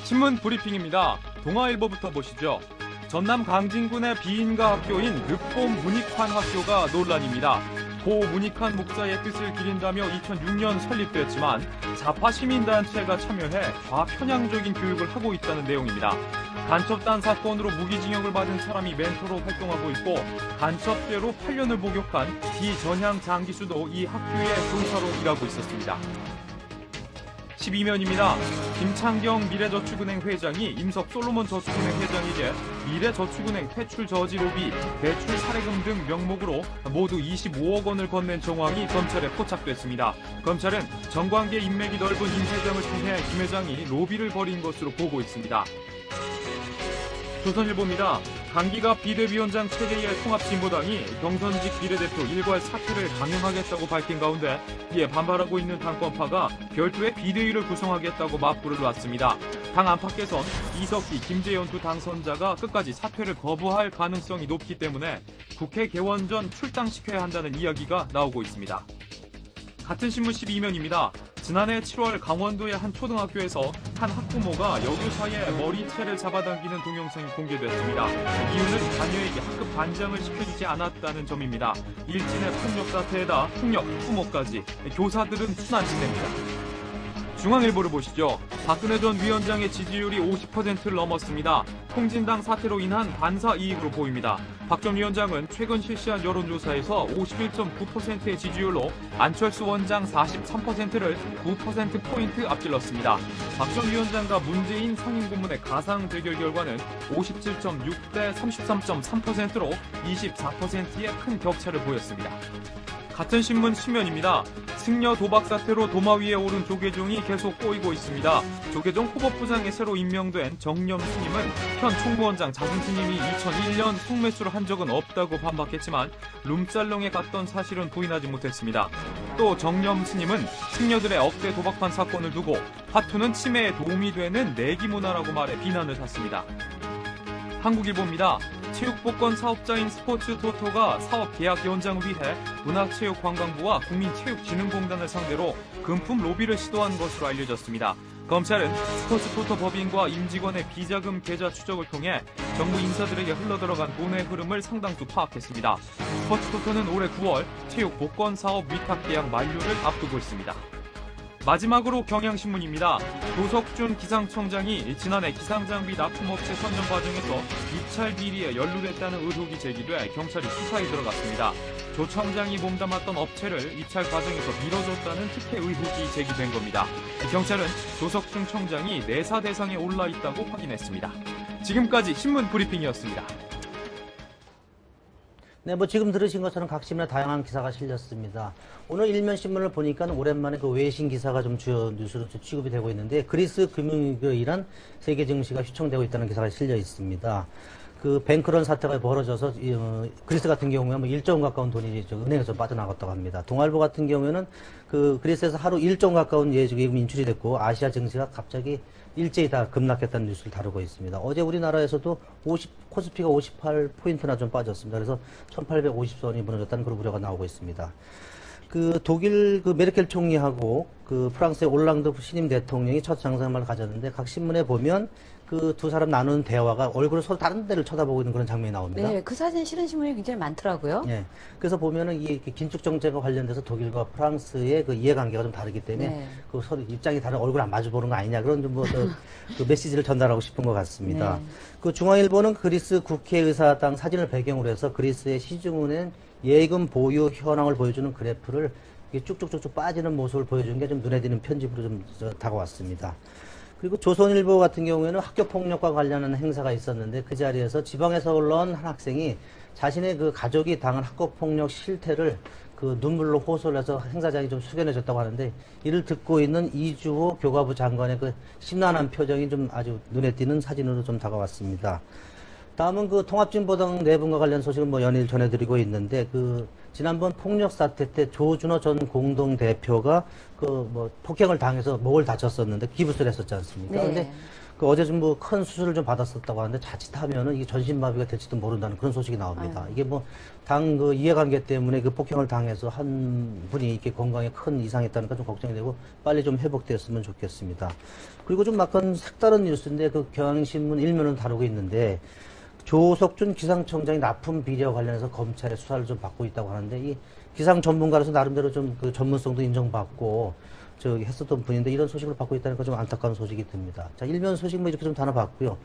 신문 브리핑입니다. 동아일보부터 보시죠. 전남 강진군의 비인가 학교인 늑봄 문익환 학교가 논란입니다. 고 문익환 목사의 뜻을 기린다며 2006년 설립됐지만 좌파 시민단체가 참여해 좌편향적인 교육을 하고 있다는 내용입니다. 간첩단 사건으로 무기징역을 받은 사람이 멘토로 활동하고 있고 간첩죄로 8년을 목욕한 비전향 장기수도 이 학교의 교사로 일하고 있었습니다. 12면입니다. 김창경 미래저축은행 회장이 임석 솔로몬 저축은행 회장에게 미래저축은행 퇴출 저지 로비, 대출 사례금 등 명목으로 모두 25억 원을 건넨 정황이 검찰에 포착됐습니다. 검찰은 정관계 인맥이 넓은 임 회장을 통해 김 회장이 로비를 벌인 것으로 보고 있습니다. 조선일보입니다. 강기가 비대위원장 체제의 통합진보당이 경선직 비례대표 일괄 사퇴를 강행하겠다고 밝힌 가운데 이에 반발하고 있는 당권파가 별도의 비대위를 구성하겠다고 맞불을 놨습니다. 당 안팎에선 이석기, 김재현 두 당선자가 끝까지 사퇴를 거부할 가능성이 높기 때문에 국회 개원 전 출당시켜야 한다는 이야기가 나오고 있습니다. 같은 신문 12면입니다. 지난해 7월 강원도의 한 초등학교에서 한 학부모가 여교사의 머리채를 잡아당기는 동영상이 공개됐습니다. 이유는 자녀에게 학급 반장을 시켜주지 않았다는 점입니다. 일진의 폭력 사태에다 폭력, 부모까지 교사들은 순환시됩니다. 중앙일보를 보시죠. 박근혜 전 위원장의 지지율이 50%를 넘었습니다. 통진당 사태로 인한 반사 이익으로 보입니다. 박 전 위원장은 최근 실시한 여론조사에서 51.9%의 지지율로 안철수 원장 43%를 9%포인트 앞질렀습니다. 박 전 위원장과 문재인 상임고문의 가상 대결 결과는 57.6대 33.3%로 24%의 큰 격차를 보였습니다. 같은 신문 신면입니다. 승려 도박 사태로 도마 위에 오른 조계종이 계속 꼬이고 있습니다. 조계종 후보부장에 새로 임명된 정념 스님은 현 총무원장 자승 스님이 2001년 성매수를 한 적은 없다고 반박했지만 룸살롱에 갔던 사실은 부인하지 못했습니다. 또 정념 스님은 승려들의 억대 도박판 사건을 두고 화투는 치매에 도움이 되는 내기 문화라고 말해 비난을 샀습니다. 한국일보입니다. 체육복권 사업자인 스포츠토토가 사업 계약 연장을 위해 문화체육관광부와 국민체육진흥공단을 상대로 금품 로비를 시도한 것으로 알려졌습니다. 검찰은 스포츠토토 법인과 임직원의 비자금 계좌 추적을 통해 정부 인사들에게 흘러들어간 돈의 흐름을 상당수 파악했습니다. 스포츠토토는 올해 9월 체육복권 사업 위탁 계약 만료를 앞두고 있습니다. 마지막으로 경향신문입니다. 조석준 기상청장이 지난해 기상장비 납품업체 선정 과정에서 입찰 비리에 연루됐다는 의혹이 제기돼 경찰이 수사에 들어갔습니다. 조 청장이 몸담았던 업체를 입찰 과정에서 밀어줬다는 특혜 의혹이 제기된 겁니다. 경찰은 조석준 청장이 내사 대상에 올라 있다고 확인했습니다. 지금까지 신문 브리핑이었습니다. 네, 뭐 지금 들으신 것처럼 각 신문에 다양한 기사가 실렸습니다. 오늘 일면 신문을 보니까 오랜만에 그 외신 기사가 좀 주요 뉴스로 취급이 되고 있는데 그리스 금융위기로 인한 세계 증시가 휘청되고 있다는 기사가 실려 있습니다. 그 뱅크런 사태가 벌어져서 그리스 같은 경우에는 뭐 1조 원 가까운 돈이 은행에서 빠져나갔다고 합니다. 동아일보 같은 경우에는 그 그리스에서 하루 1조 원 가까운 예금 인출이 됐고 아시아 증시가 갑자기 일제히 다 급락했다는 뉴스를 다루고 있습니다. 어제 우리나라에서도 코스피가 58포인트나 좀 빠졌습니다. 그래서 1850선이 무너졌다는 그런 우려가 나오고 있습니다. 그 독일 그 메르켈 총리하고 그 프랑스의 올랑드 신임 대통령이 첫 정상회담을 가졌는데 각 신문에 보면 그 두 사람 나누는 대화가 얼굴을 서로 다른 데를 쳐다보고 있는 그런 장면이 나옵니다. 네, 그 사진 실은 신문이 굉장히 많더라고요. 네, 그래서 보면은 이 긴축 정책과 관련돼서 독일과 프랑스의 그 이해관계가 좀 다르기 때문에 네. 그 서로 입장이 다른 얼굴 안 마주 보는 거 아니냐 그런 좀 그 메시지를 전달하고 싶은 것 같습니다. 네. 그 중앙일보는 그리스 국회의사당 사진을 배경으로 해서 그리스의 시중은행 예금 보유 현황을 보여주는 그래프를 쭉쭉쭉쭉 빠지는 모습을 보여주는 게 좀 눈에 띄는 편집으로 좀 다가왔습니다. 그리고 조선일보 같은 경우에는 학교폭력과 관련한 행사가 있었는데 그 자리에서 지방에서 올라온 한 학생이 자신의 그 가족이 당한 학교폭력 실태를 그 눈물로 호소를 해서 행사장이 좀 숙연해졌다고 하는데 이를 듣고 있는 이주호 교과부 장관의 그 심란한 표정이 좀 아주 눈에 띄는 사진으로 좀 다가왔습니다. 다음은 그 통합진보당 내분과 관련 소식을 뭐 연일 전해드리고 있는데 그 지난번 폭력 사태 때 조준호 전 공동대표가 그 뭐 폭행을 당해서 목을 다쳤었는데 기부스를 했었지 않습니까? 네. 근데 그 어제 좀 뭐 큰 수술을 좀 받았었다고 하는데 자칫하면은 이게 전신마비가 될지도 모른다는 그런 소식이 나옵니다. 이게 뭐 당 그 이해관계 때문에 그 폭행을 당해서 한 분이 이렇게 건강에 큰 이상이 있다니까 좀 걱정이 되고 빨리 좀 회복됐으면 좋겠습니다. 그리고 좀 약간 색다른 뉴스인데 그 경향신문 일면을 다루고 있는데 조석준 기상청장이 납품 비리와 관련해서 검찰의 수사를 좀 받고 있다고 하는데 이 기상 전문가로서 나름대로 좀 그 전문성도 인정받고 저기 했었던 분인데 이런 소식을 받고 있다니까 좀 안타까운 소식이 듭니다. 자, 일면 소식 뭐 이렇게 좀 다뤄봤고요.